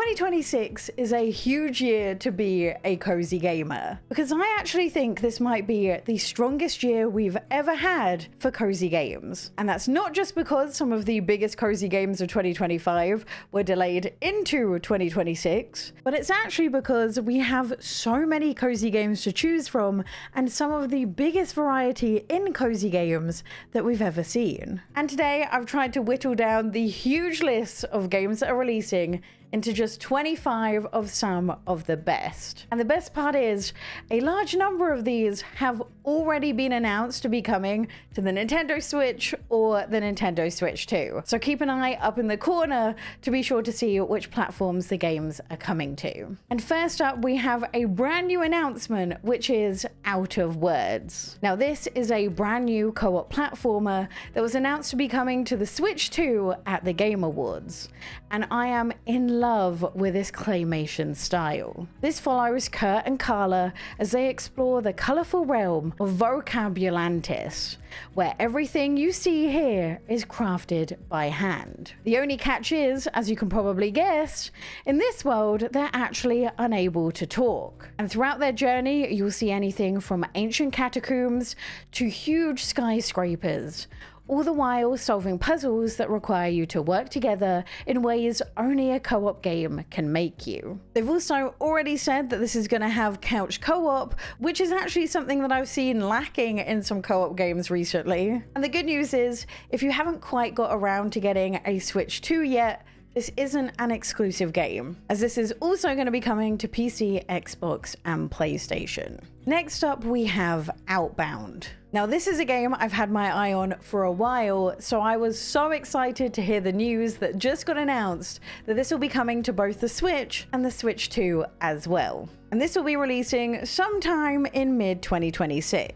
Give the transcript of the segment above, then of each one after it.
2026 is a huge year to be a cozy gamer, because I actually think this might be the strongest year we've ever had for cozy games. And that's not just because some of the biggest cozy games of 2025 were delayed into 2026, but it's actually because we have so many cozy games to choose from and some of the biggest variety in cozy games that we've ever seen. And today I've tried to whittle down the huge list of games that are releasing into just 25 of some of the best. And the best part is, a large number of these have already been announced to be coming to the Nintendo Switch or the Nintendo Switch 2. So keep an eye up in the corner to be sure to see which platforms the games are coming to. And first up, we have a brand new announcement, which is Out of Words. Now this is a brand new co-op platformer that was announced to be coming to the Switch 2 at the Game Awards. And I am in love with this claymation style. This follows Kurt and Carla as they explore the colourful realm of Vocabulantis, where everything you see here is crafted by hand. The only catch is, as you can probably guess, in this world they're actually unable to talk. And throughout their journey you'll see anything from ancient catacombs to huge skyscrapers, all the while solving puzzles that require you to work together in ways only a co-op game can make you. They've also already said that this is going to have couch co-op, which is actually something that I've seen lacking in some co-op games recently. And the good news is, if you haven't quite got around to getting a Switch 2 yet, this isn't an exclusive game, as this is also going to be coming to PC, Xbox, and PlayStation. Next up, we have Outbound. Now this is a game I've had my eye on for a while, so I was so excited to hear the news that just got announced that this will be coming to both the Switch and the Switch 2 as well. And this will be releasing sometime in mid-2026.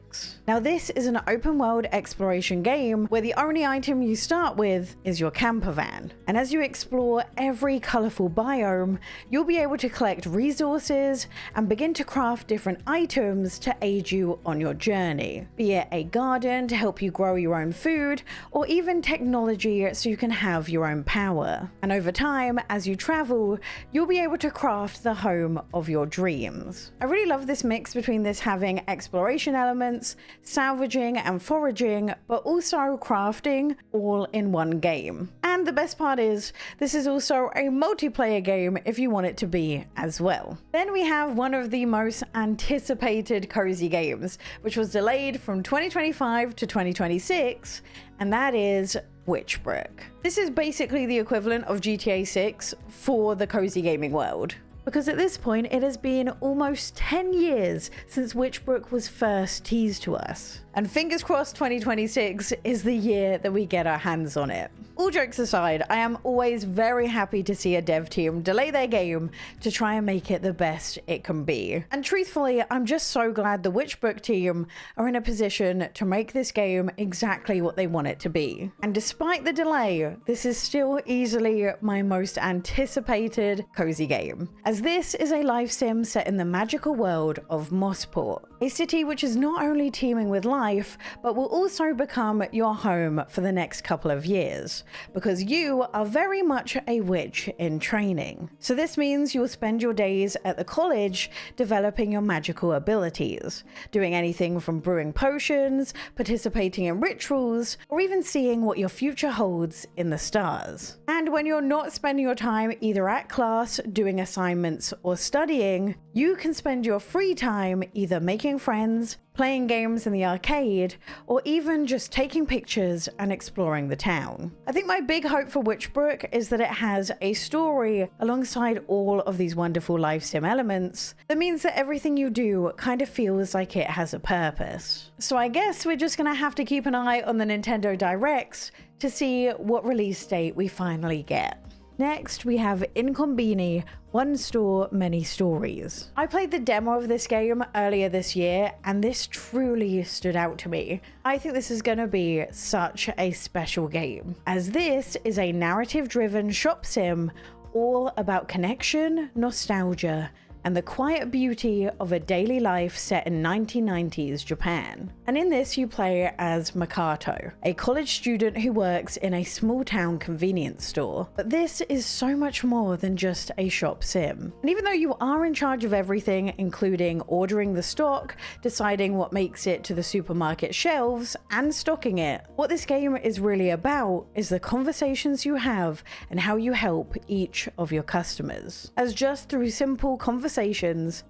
Now this is an open world exploration game where the only item you start with is your camper van. And as you explore every colourful biome, you'll be able to collect resources and begin to craft different items to aid you on your journey. Be it a garden to help you grow your own food, or even technology so you can have your own power. And over time, as you travel, you'll be able to craft the home of your dreams. I really love this mix between this having exploration elements, salvaging and foraging, but also crafting all in one game. And the best part is, this is also a multiplayer game if you want it to be as well. Then we have one of the most anticipated cozy games, which was delayed from 2025 to 2026, and that is Witchbrook. This is basically the equivalent of GTA 6 for the cozy gaming world, because at this point it has been almost 10 years since Witchbrook was first teased to us. And fingers crossed 2026 is the year that we get our hands on it. All jokes aside, I am always very happy to see a dev team delay their game to try and make it the best it can be. And truthfully, I'm just so glad the Witchbrook team are in a position to make this game exactly what they want it to be. And despite the delay, this is still easily my most anticipated cozy game, as this is a life sim set in the magical world of Mossport, a city which is not only teeming with life, but will also become your home for the next couple of years, because you are very much a witch in training. So this means you'll spend your days at the college developing your magical abilities, doing anything from brewing potions, participating in rituals, or even seeing what your future holds in the stars. And when you're not spending your time either at class, doing assignments, or studying, you can spend your free time either making friends, playing games in the arcade, or even just taking pictures and exploring the town. I think my big hope for Witchbrook is that it has a story alongside all of these wonderful life sim elements that means that everything you do kind of feels like it has a purpose. So I guess we're just gonna have to keep an eye on the Nintendo Directs to see what release date we finally get. Next, we have inKONBINI, One Store, Many Stories. I played the demo of this game earlier this year, and this truly stood out to me. I think this is going to be such a special game, as this is a narrative-driven shop sim all about connection, nostalgia, and the quiet beauty of a daily life set in 1990s Japan. And in this you play as Makoto, a college student who works in a small town convenience store. But this is so much more than just a shop sim. And even though you are in charge of everything, including ordering the stock, deciding what makes it to the supermarket shelves, and stocking it, what this game is really about is the conversations you have and how you help each of your customers. As just through simple conversations,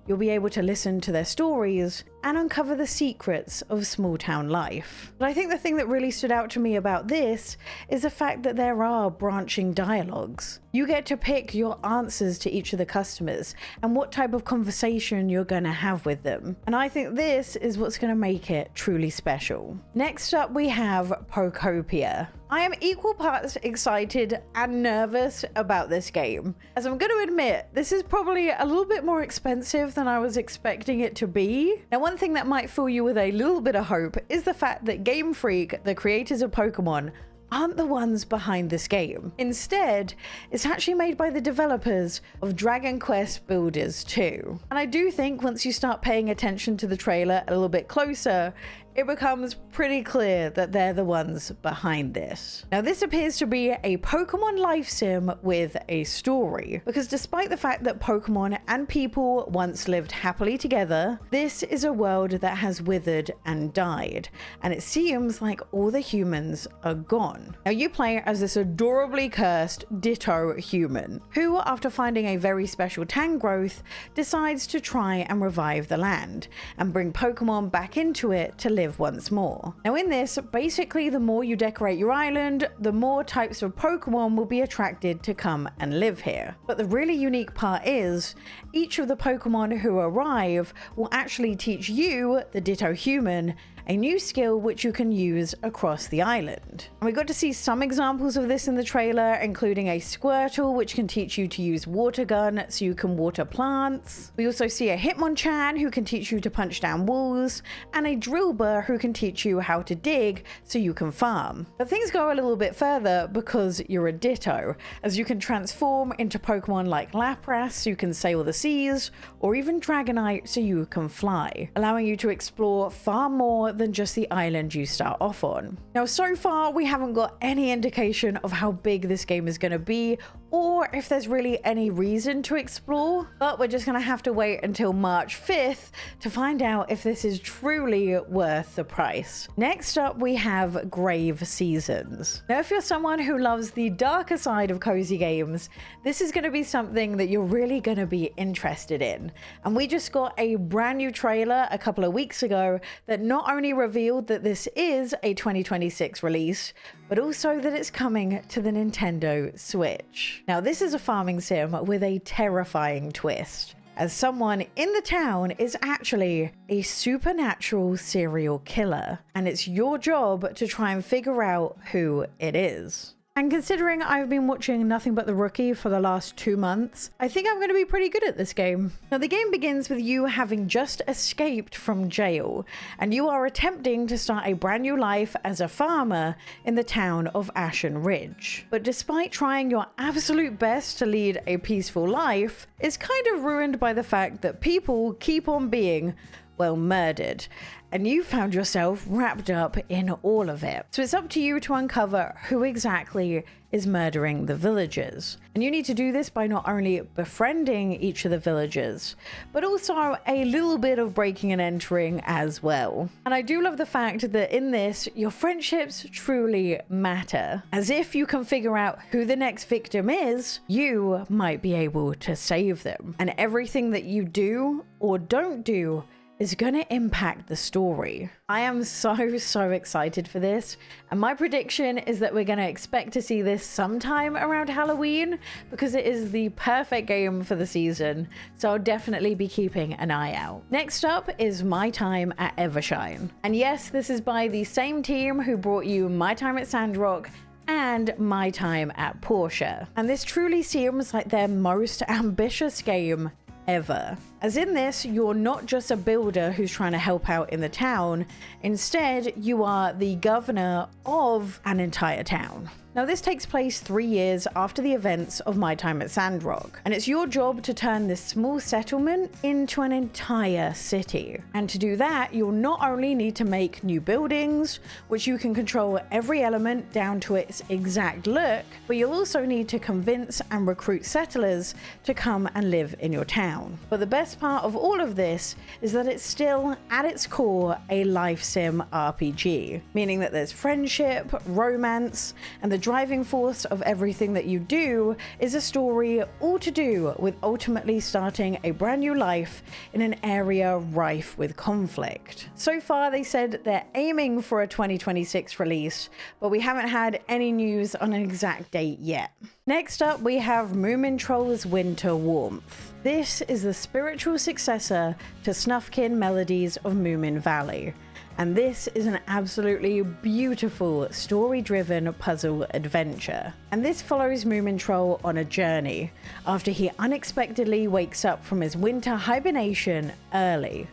you'll be able to listen to their stories and uncover the secrets of small town life. But I think the thing that really stood out to me about this is the fact that there are branching dialogues. You get to pick your answers to each of the customers and what type of conversation you're going to have with them. And I think this is what's going to make it truly special. Next up, we have Pokopia. I am equal parts excited and nervous about this game, as I'm going to admit this is probably a little bit more expensive than I was expecting it to be. Now, one thing that might fill you with a little bit of hope is the fact that Game Freak, the creators of Pokemon, aren't the ones behind this game. Instead, it's actually made by the developers of Dragon Quest Builders 2. And I do think once you start paying attention to the trailer a little bit closer, it becomes pretty clear that they're the ones behind this. Now, this appears to be a Pokemon life sim with a story, because despite the fact that Pokemon and people once lived happily together, this is a world that has withered and died, and it seems like all the humans are gone. Now, you play as this adorably cursed Ditto human, who, after finding a very special Tangrowth, decides to try and revive the land and bring Pokemon back into it to live once more. Now, in this, basically the more you decorate your island, the more types of Pokemon will be attracted to come and live here. But the really unique part is, each of the Pokemon who arrive will actually teach you, the Ditto human, a new skill which you can use across the island. And we got to see some examples of this in the trailer, including a Squirtle, which can teach you to use water gun so you can water plants. We also see a Hitmonchan, who can teach you to punch down walls, and a Drillbur, who can teach you how to dig so you can farm. But things go a little bit further because you're a Ditto, as you can transform into Pokemon like Lapras so you can sail the seas, or even Dragonite so you can fly, allowing you to explore far more than just the island you start off on. Now, so far we haven't got any indication of how big this game is going to be, or if there's really any reason to explore, but we're just going to have to wait until March 5th to find out if this is truly worth the price. Next up, we have Grave Seasons. Now, if you're someone who loves the darker side of cozy games, this is going to be something that you're really going to be interested in. And we just got a brand new trailer a couple of weeks ago that not only revealed that this is a 2026 release, but also that it's coming to the Nintendo Switch. Now, this is a farming sim with a terrifying twist, as someone in the town is actually a supernatural serial killer, and it's your job to try and figure out who it is. And considering I've been watching nothing but The Rookie for the last 2 months, I think I'm going to be pretty good at this game. Now, the game begins with you having just escaped from jail, and you are attempting to start a brand new life as a farmer in the town of Ashen Ridge. But despite trying your absolute best to lead a peaceful life, it's kind of ruined by the fact that people keep on being, well, murdered, and you found yourself wrapped up in all of it. So it's up to you to uncover who exactly is murdering the villagers. And you need to do this by not only befriending each of the villagers, but also a little bit of breaking and entering as well. And I do love the fact that in this, your friendships truly matter. As if you can figure out who the next victim is, you might be able to save them. And everything that you do or don't do is going to impact the story. I am so excited for this, and my prediction is that we're going to expect to see this sometime around Halloween, because it is the perfect game for the season, so I'll definitely be keeping an eye out. Next up is My Time at Evershine, and yes, this is by the same team who brought you My Time at Sandrock and My Time at Portia, and this truly seems like their most ambitious game ever. As in this, you're not just a builder who's trying to help out in the town. Instead, you are the governor of an entire town. Now this takes place 3 years after the events of My Time at Sandrock, and it's your job to turn this small settlement into an entire city. And to do that, you'll not only need to make new buildings, which you can control every element down to its exact look, but you'll also need to convince and recruit settlers to come and live in your town. But the best part of all of this is that it's still, at its core, a life sim RPG, meaning that there's friendship, romance, and the driving force of everything that you do is a story all to do with ultimately starting a brand new life in an area rife with conflict. So far, they said they're aiming for a 2026 release, but we haven't had any news on an exact date yet. Next up, we have Moomintroll's Winter Warmth. This is the spiritual successor to Snufkin Melodies of Moomin Valley, and this is an absolutely beautiful story-driven puzzle adventure. And this follows Moomintroll on a journey after he unexpectedly wakes up from his winter hibernation early,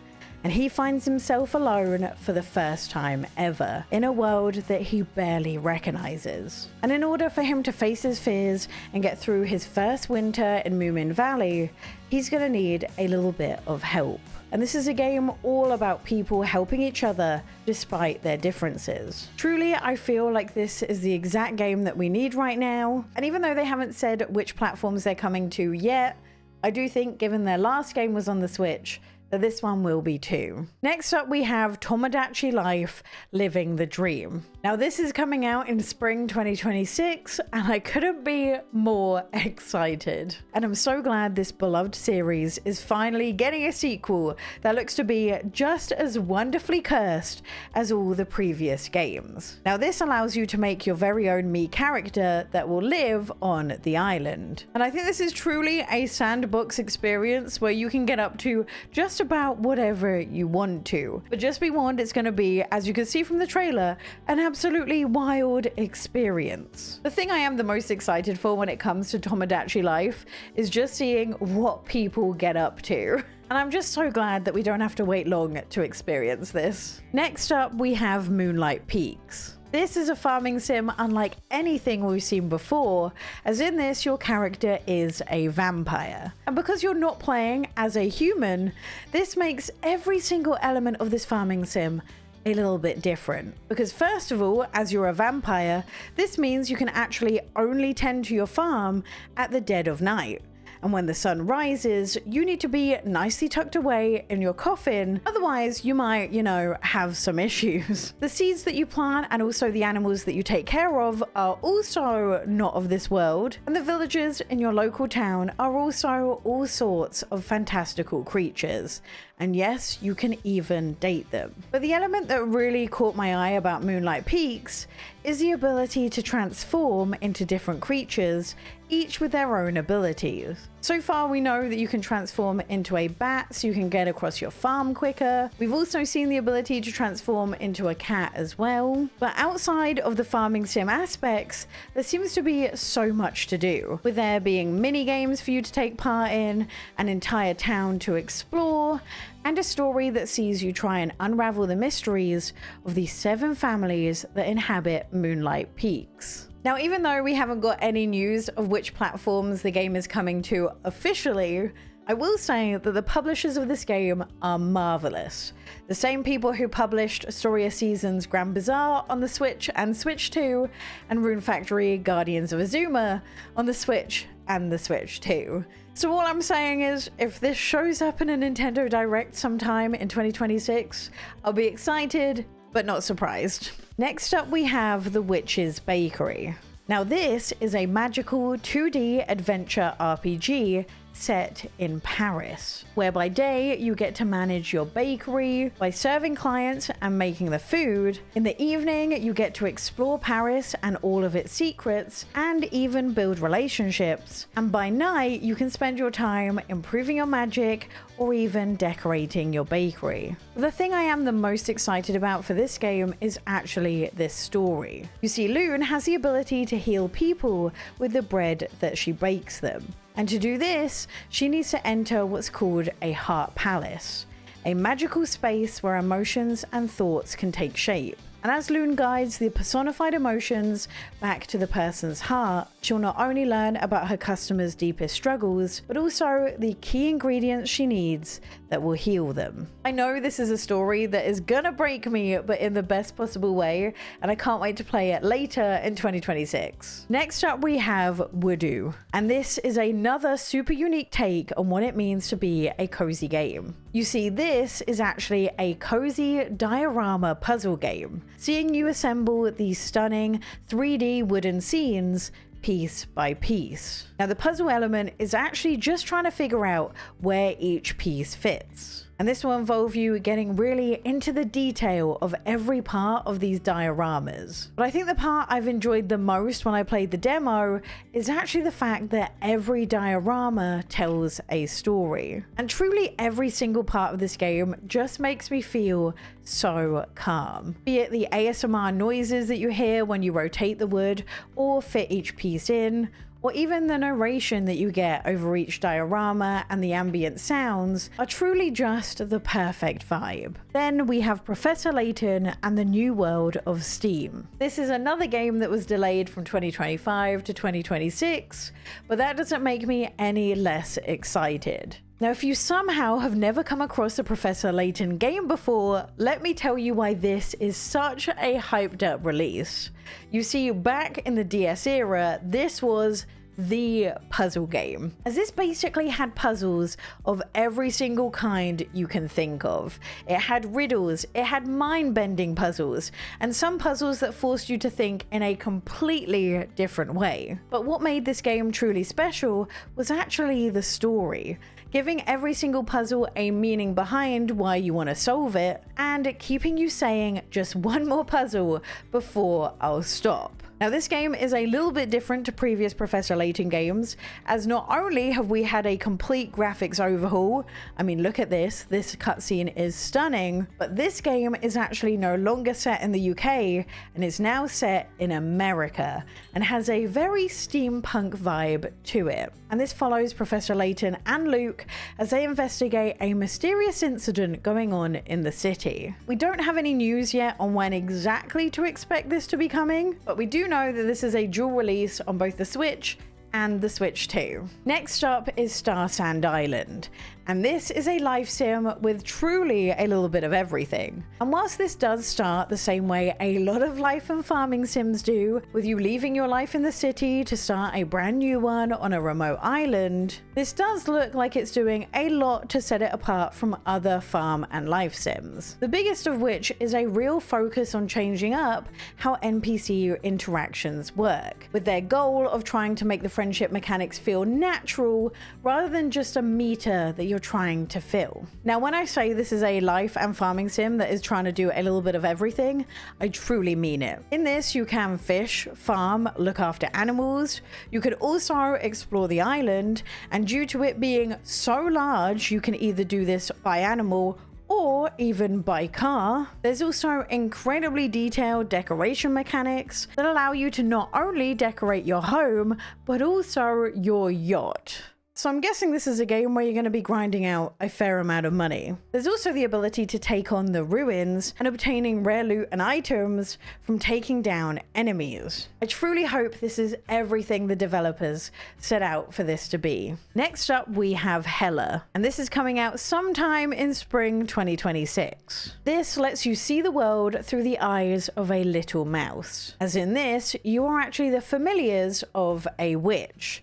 and he finds himself alone for the first time ever in a world that he barely recognizes. And in order for him to face his fears and get through his first winter in Moomin Valley, he's gonna need a little bit of help. And this is a game all about people helping each other despite their differences. Truly, I feel like this is the exact game that we need right now. And even though they haven't said which platforms they're coming to yet, I do think, given their last game was on the Switch, that this one will be too. Next up, we have Tomodachi Life Living the Dream. Now this is coming out in spring 2026, and I couldn't be more excited. And I'm so glad this beloved series is finally getting a sequel that looks to be just as wonderfully cursed as all the previous games. Now this allows you to make your very own Mii character that will live on the island. And I think this is truly a sandbox experience where you can get up to just about whatever you want to. But just be warned, it's going to be, as you can see from the trailer, an absolutely wild experience. The thing I am the most excited for when it comes to Tomodachi Life is just seeing what people get up to. And I'm just so glad that we don't have to wait long to experience this. Next up, we have Moonlight Peaks. This is a farming sim unlike anything we've seen before, as in this your character is a vampire. And because you're not playing as a human, this makes every single element of this farming sim a little bit different. Because first of all, as you're a vampire, this means you can actually only tend to your farm at the dead of night. And when the sun rises, you need to be nicely tucked away in your coffin. Otherwise, you might, have some issues. The seeds that you plant and also the animals that you take care of are also not of this world. And the villagers in your local town are also all sorts of fantastical creatures. And yes, you can even date them. But the element that really caught my eye about Moonlight Peaks is the ability to transform into different creatures, each with their own abilities. So far, we know that you can transform into a bat so you can get across your farm quicker. We've also seen the ability to transform into a cat as well. But outside of the farming sim aspects, there seems to be so much to do, with there being mini games for you to take part in, an entire town to explore, and a story that sees you try and unravel the mysteries of the 7 families that inhabit Moonlight Peaks. Now, even though we haven't got any news of which platforms the game is coming to officially, I will say that the publishers of this game are marvelous. The same people who published Storia Seasons Grand Bazaar on the Switch and Switch 2, and Rune Factory Guardians of Azuma on the Switch and the Switch 2. So all I'm saying is, if this shows up in a Nintendo Direct sometime in 2026, I'll be excited, but not surprised. Next up, we have The Witch's Bakery. Now this is a magical 2D adventure RPG set in Paris, where by day you get to manage your bakery by serving clients and making the food. In the evening, you get to explore Paris and all of its secrets and even build relationships. And by night, you can spend your time improving your magic or even decorating your bakery. The thing I am the most excited about for this game is actually this story. You see, Lune has the ability to heal people with the bread that she bakes them. And to do this, she needs to enter what's called a Heart Palace, a magical space where emotions and thoughts can take shape. And as Loon guides the personified emotions back to the person's heart, she'll not only learn about her customer's deepest struggles, but also the key ingredients she needs that will heal them. I know this is a story that is gonna break me, but in the best possible way, and I can't wait to play it later in 2026. Next up we have Woodoo, and this is another super unique take on what it means to be a cozy game. You see, this is actually a cozy diorama puzzle game, seeing you assemble these stunning 3D wooden scenes piece by piece. Now the puzzle element is actually just trying to figure out where each piece fits. And this will involve you getting really into the detail of every part of these dioramas. But I think the part I've enjoyed the most when I played the demo is actually the fact that every diorama tells a story. And truly every single part of this game just makes me feel so calm. Be it the ASMR noises that you hear when you rotate the wood or fit each piece in, or even the narration that you get over each diorama and the ambient sounds are truly just the perfect vibe. Then we have Professor Layton and the New World of Steam. This is another game that was delayed from 2025 to 2026, but that doesn't make me any less excited. Now, if you somehow have never come across a Professor Layton game before, let me tell you why this is such a hyped up release. You see, back in the DS era, this was the puzzle game, as this basically had puzzles of every single kind you can think of. It had riddles, it had mind-bending puzzles, and some puzzles that forced you to think in a completely different way. But what made this game truly special was actually the story, giving every single puzzle a meaning behind why you want to solve it, and keeping you saying just one more puzzle before I'll stop. Now this game is a little bit different to previous Professor Layton games, as not only have we had a complete graphics overhaul, I mean look at this cutscene is stunning, but this game is actually no longer set in the UK and is now set in America and has a very steampunk vibe to it. And this follows Professor Layton and Luke as they investigate a mysterious incident going on in the city. We don't have any news yet on when exactly to expect this to be coming, but we do know that this is a dual release on both the Switch and the Switch 2. Next up is Starsand Island, and this is a life sim with truly a little bit of everything. And whilst this does start the same way a lot of life and farming sims do, with you leaving your life in the city to start a brand new one on a remote island, this does look like it's doing a lot to set it apart from other farm and life sims. The biggest of which is a real focus on changing up how NPC interactions work, with their goal of trying to make the friendship mechanics feel natural rather than just a meter that you're trying to fill. Now, when I say this is a life and farming sim that is trying to do a little bit of everything, I truly mean it. In this, you can fish, farm, look after animals. You could also explore the island, and due to it being so large, you can either do this by animal or even by car. There's also incredibly detailed decoration mechanics that allow you to not only decorate your home, but also your yacht. So I'm guessing this is a game where you're going to be grinding out a fair amount of money. There's also the ability to take on the ruins and obtaining rare loot and items from taking down enemies. I truly hope this is everything the developers set out for this to be. Next up we have Hela, and this is coming out sometime in spring 2026. This lets you see the world through the eyes of a little mouse. As in this, you are actually the familiars of a witch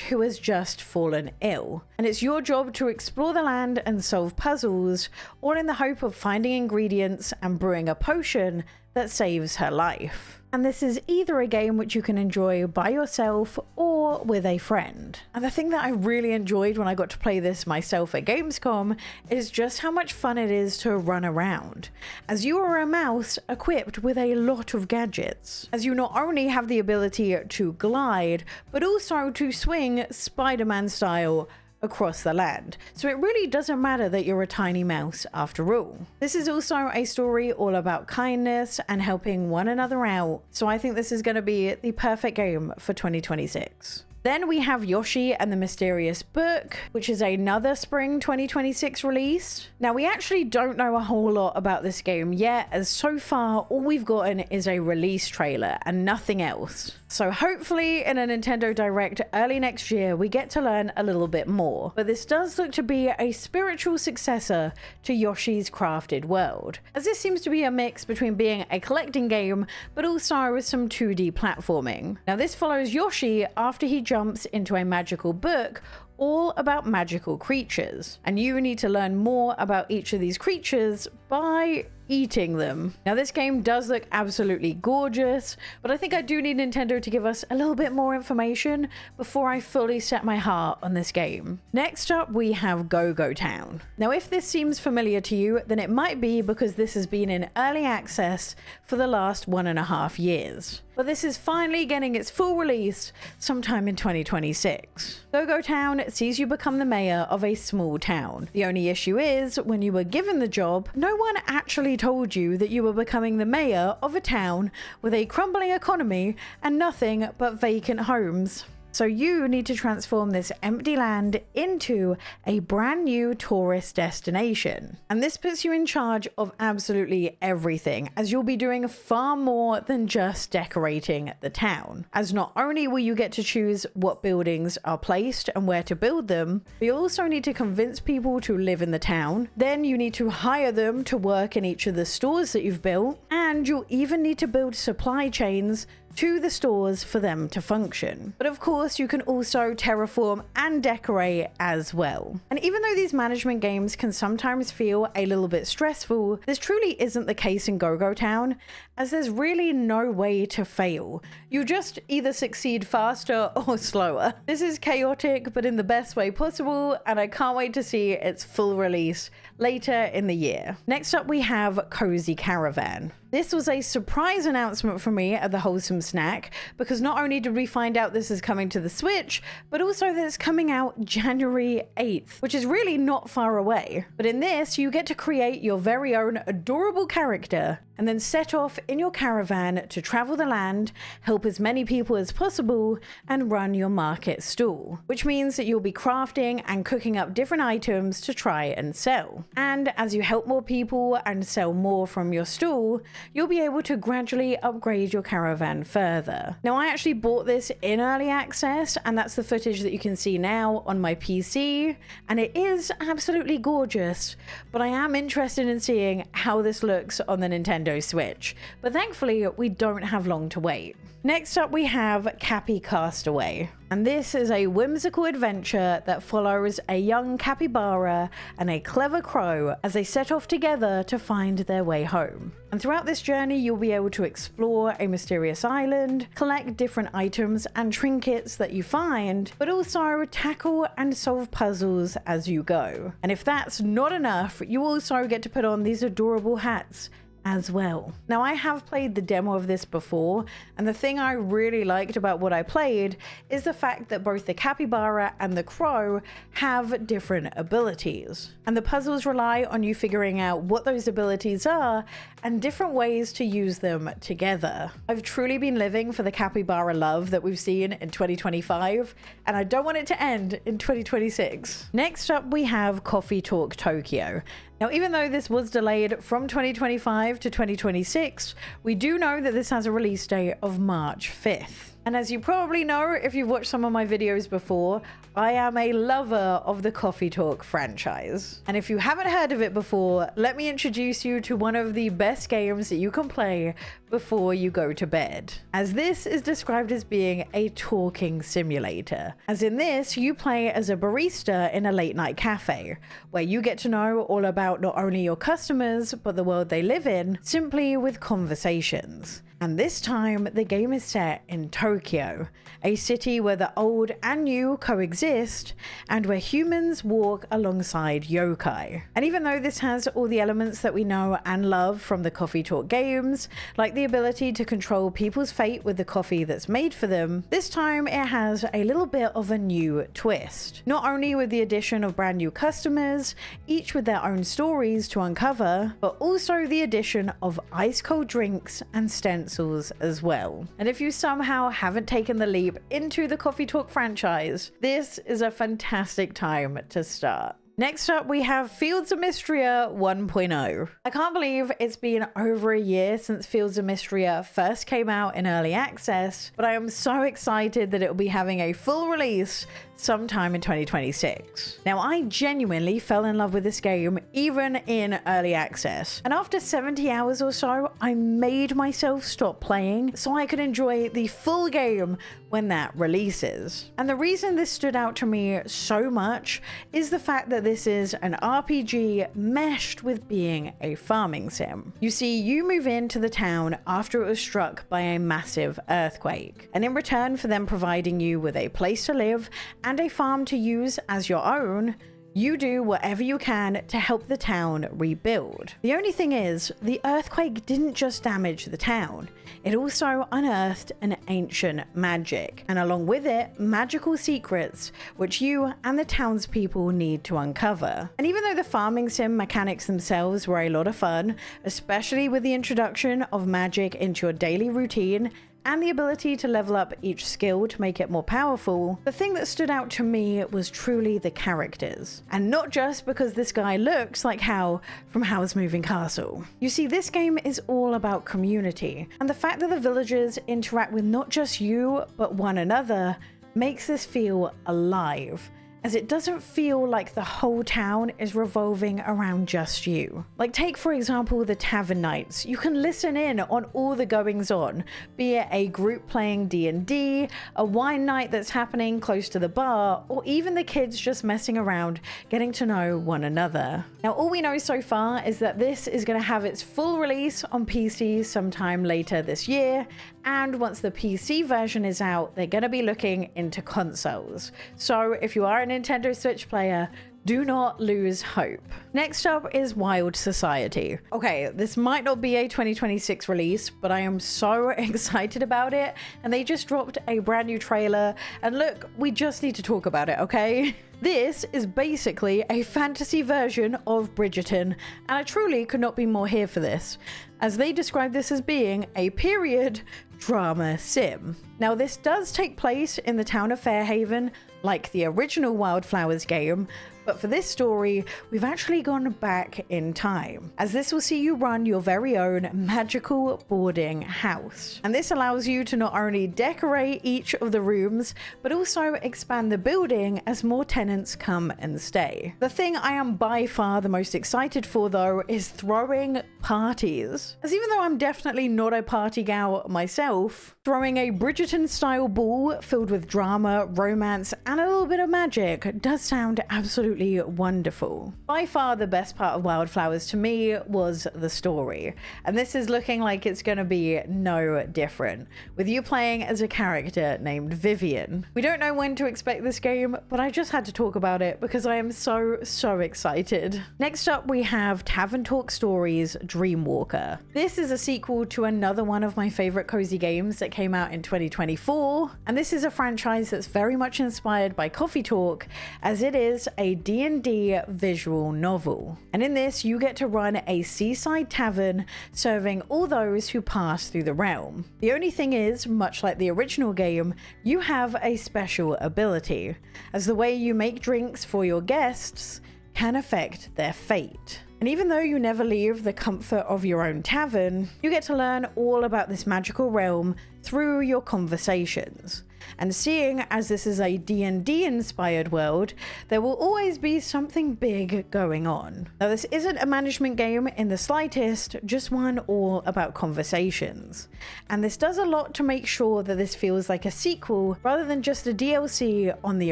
who has just fallen ill, and it's your job to explore the land and solve puzzles, all in the hope of finding ingredients and brewing a potion that saves her life. And this is either a game which you can enjoy by yourself or with a friend. And the thing that I really enjoyed when I got to play this myself at Gamescom is just how much fun it is to run around, as you are a mouse equipped with a lot of gadgets, as you not only have the ability to glide, but also to swing Spider-Man style across the land. So it really doesn't matter that you're a tiny mouse after all. This is also a story all about kindness and helping one another out, so I think this is going to be the perfect game for 2026. Then we have Yoshi and the Mysterious Book, which is another spring 2026 release. Now, we actually don't know a whole lot about this game yet, as so far all we've gotten is a release trailer and nothing else. So hopefully in a Nintendo Direct early next year, we get to learn a little bit more. But this does look to be a spiritual successor to Yoshi's Crafted World, as this seems to be a mix between being a collecting game, but also with some 2D platforming. Now, this follows Yoshi after he jumps into a magical book all about magical creatures, and you need to learn more about each of these creatures by eating them. Now, this game does look absolutely gorgeous, but I think I do need Nintendo to give us a little bit more information before I fully set my heart on this game. Next up, we have Go-Go Town. Now, if this seems familiar to you, then it might be because this has been in early access for the last 1.5 years. But this is finally getting its full release sometime in 2026. Go-Go Town sees you become the mayor of a small town. The only issue is, when you were given the job, no one actually told you that you were becoming the mayor of a town with a crumbling economy and nothing but vacant homes. So you need to transform this empty land into a brand new tourist destination. And this puts you in charge of absolutely everything, as you'll be doing far more than just decorating the town. As not only will you get to choose what buildings are placed and where to build them, but you also need to convince people to live in the town. Then you need to hire them to work in each of the stores that you've built, and you'll even need to build supply chains to the stores for them to function. But of course, you can also terraform and decorate as well. And even though these management games can sometimes feel a little bit stressful, this truly isn't the case in Go-Go Town, as there's really no way to fail. You just either succeed faster or slower. This is chaotic, but in the best way possible, and I can't wait to see its full release later in the year. Next up, we have Cozy Caravan. This was a surprise announcement for me at the Wholesome Snack, because not only did we find out this is coming to the Switch, but also that it's coming out January 8th, which is really not far away. But in this, you get to create your very own adorable character and then set off in your caravan to travel the land, help as many people as possible, and run your market stall, which means that you'll be crafting and cooking up different items to try and sell. And as you help more people and sell more from your stall, you'll be able to gradually upgrade your caravan further. Now, I actually bought this in early access, and that's the footage that you can see now on my PC, and it is absolutely gorgeous, but I am interested in seeing how this looks on the Nintendo Switch, but thankfully we don't have long to wait. Next up, we have Cappy Castaway, and this is a whimsical adventure that follows a young capybara and a clever crow as they set off together to find their way home. And throughout this journey, you'll be able to explore a mysterious island, collect different items and trinkets that you find, but also tackle and solve puzzles as you go. And if that's not enough, you also get to put on these adorable hats as well. Now, I have played the demo of this before, and the thing I really liked about what I played is the fact that both the capybara and the crow have different abilities, and the puzzles rely on you figuring out what those abilities are and different ways to use them together. I've truly been living for the capybara love that we've seen in 2025, and I don't want it to end in 2026. Next up, we have Coffee Talk Tokyo. Now, even though this was delayed from 2025 to 2026, we do know that this has a release date of March 5th. And as you probably know, if you've watched some of my videos before, I am a lover of the Coffee Talk franchise. And if you haven't heard of it before, let me introduce you to one of the best games that you can play before you go to bed, as this is described as being a talking simulator. As in this, you play as a barista in a late night cafe, where you get to know all about not only your customers, but the world they live in, simply with conversations. And this time, the game is set in Tokyo, a city where the old and new coexist, and where humans walk alongside yokai. And even though this has all the elements that we know and love from the Coffee Talk games, like the ability to control people's fate with the coffee that's made for them, this time it has a little bit of a new twist. Not only with the addition of brand new customers, each with their own stories to uncover, but also the addition of ice cold drinks and stencils utensils as well. And if you somehow haven't taken the leap into the Coffee Talk franchise, this is a fantastic time to start. Next up, we have Fields of Mistria 1.0. I can't believe it's been over a year since Fields of Mistria first came out in early access, but I am so excited that it will be having a full release sometime in 2026. Now, I genuinely fell in love with this game even in early access, and after 70 hours or so, I made myself stop playing so I could enjoy the full game when that releases. And the reason this stood out to me so much is the fact that this is an RPG meshed with being a farming sim. You see, you move into the town after it was struck by a massive earthquake, and in return for them providing you with a place to live and a farm to use as your own, you do whatever you can to help the town rebuild. The only thing is, the earthquake didn't just damage the town, it also unearthed an ancient magic, and along with it, magical secrets which you and the townspeople need to uncover. And even though the farming sim mechanics themselves were a lot of fun, especially with the introduction of magic into your daily routine, and the ability to level up each skill to make it more powerful, the thing that stood out to me was truly the characters. And not just because this guy looks like Hal from Howl's Moving Castle. You see, this game is all about community, and the fact that the villagers interact with not just you, but one another, makes this feel alive, as it doesn't feel like the whole town is revolving around just you. Like, take for example the Tavern nights. You can listen in on all the goings on, be it a group playing D&D, a wine night that's happening close to the bar, or even the kids just messing around getting to know one another. Now, all we know so far is that this is going to have its full release on PC sometime later this year, and once the PC version is out, they're going to be looking into consoles. So if you are a Nintendo Switch player, do not lose hope. Next up is Wylde Society. Okay, this might not be a 2026 release, but I am so excited about it, and they just dropped a brand new trailer, and look, we just need to talk about it, okay? This is basically a fantasy version of Bridgerton, and I truly could not be more here for this, as they describe this as being a period drama sim. Now, this does take place in the town of Fairhaven, like the original Wildflowers game, but for this story, we've actually gone back in time, as this will see you run your very own magical boarding house. And this allows you to not only decorate each of the rooms, but also expand the building as more tenants come and stay. The thing I am by far the most excited for, though, is throwing parties. As even though I'm definitely not a party gal myself, throwing a Bridgerton-style ball filled with drama, romance, and a little bit of magic does sound absolutely wonderful. By far the best part of Wildflowers to me was the story, and this is looking like it's going to be no different, with you playing as a character named Vivian. We don't know when to expect this game, but I just had to talk about it because I am so excited. Next up, we have Tavern Talk Stories Dreamwalker. This is a sequel to another one of my favorite cozy games that came out in 2024, and this is a franchise that's very much inspired by Coffee Talk, as it is a D&D visual novel. And in this, you get to run a seaside tavern serving all those who pass through the realm. The only thing is, much like the original game, you have a special ability, as the way you make drinks for your guests can affect their fate. And even though you never leave the comfort of your own tavern, you get to learn all about this magical realm through your conversations. And seeing as this is a D&D inspired world, there will always be something big going on. Now, this isn't a management game in the slightest, just one all about conversations. And this does a lot to make sure that this feels like a sequel rather than just a DLC on the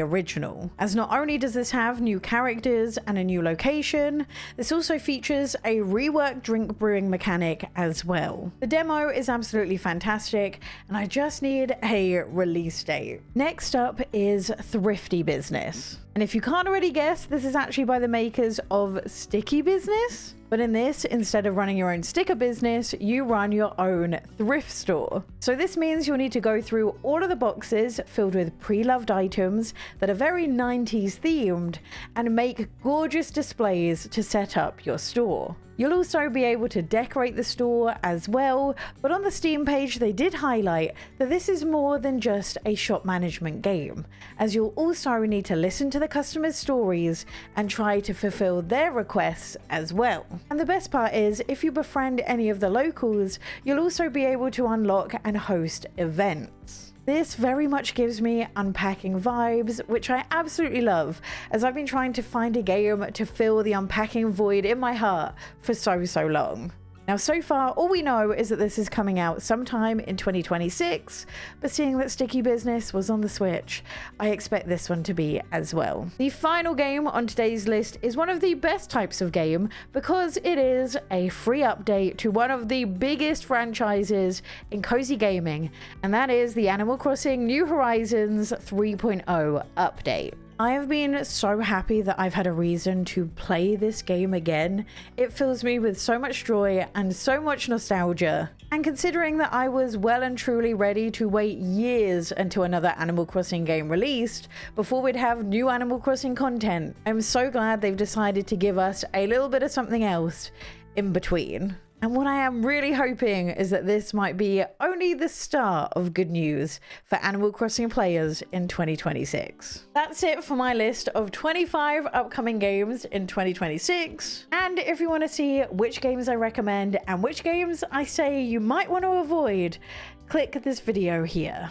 original. As not only does this have new characters and a new location, this also features a reworked drink brewing mechanic as well. The demo is absolutely fantastic, and I just need a release date. Next up is Thrifty Business. And if you can't already guess, this is actually by the makers of Sticky Business. But in this, instead of running your own sticker business, you run your own thrift store. So this means you'll need to go through all of the boxes filled with pre-loved items that are very 90s themed and make gorgeous displays to set up your store. You'll also be able to decorate the store as well, but on the Steam page they did highlight that this is more than just a shop management game, as you'll also need to listen to the customers' stories and try to fulfill their requests as well. And the best part is, if you befriend any of the locals, you'll also be able to unlock and host events. This very much gives me unpacking vibes, which I absolutely love, as I've been trying to find a game to fill the unpacking void in my heart for so long. Now, so far, all we know is that this is coming out sometime in 2026, but seeing that Sticky Business was on the Switch, I expect this one to be as well. The final game on today's list is one of the best types of game because it is a free update to one of the biggest franchises in cozy gaming, and that is the Animal Crossing New Horizons 3.0 update. I have been so happy that I've had a reason to play this game again. It fills me with so much joy and so much nostalgia. And considering that I was well and truly ready to wait years until another Animal Crossing game released before we'd have new Animal Crossing content, I'm so glad they've decided to give us a little bit of something else in between. And what I am really hoping is that this might be only the start of good news for Animal Crossing players in 2026. That's it for my list of 25 upcoming games in 2026. And if you want to see which games I recommend and which games I say you might want to avoid, click this video here.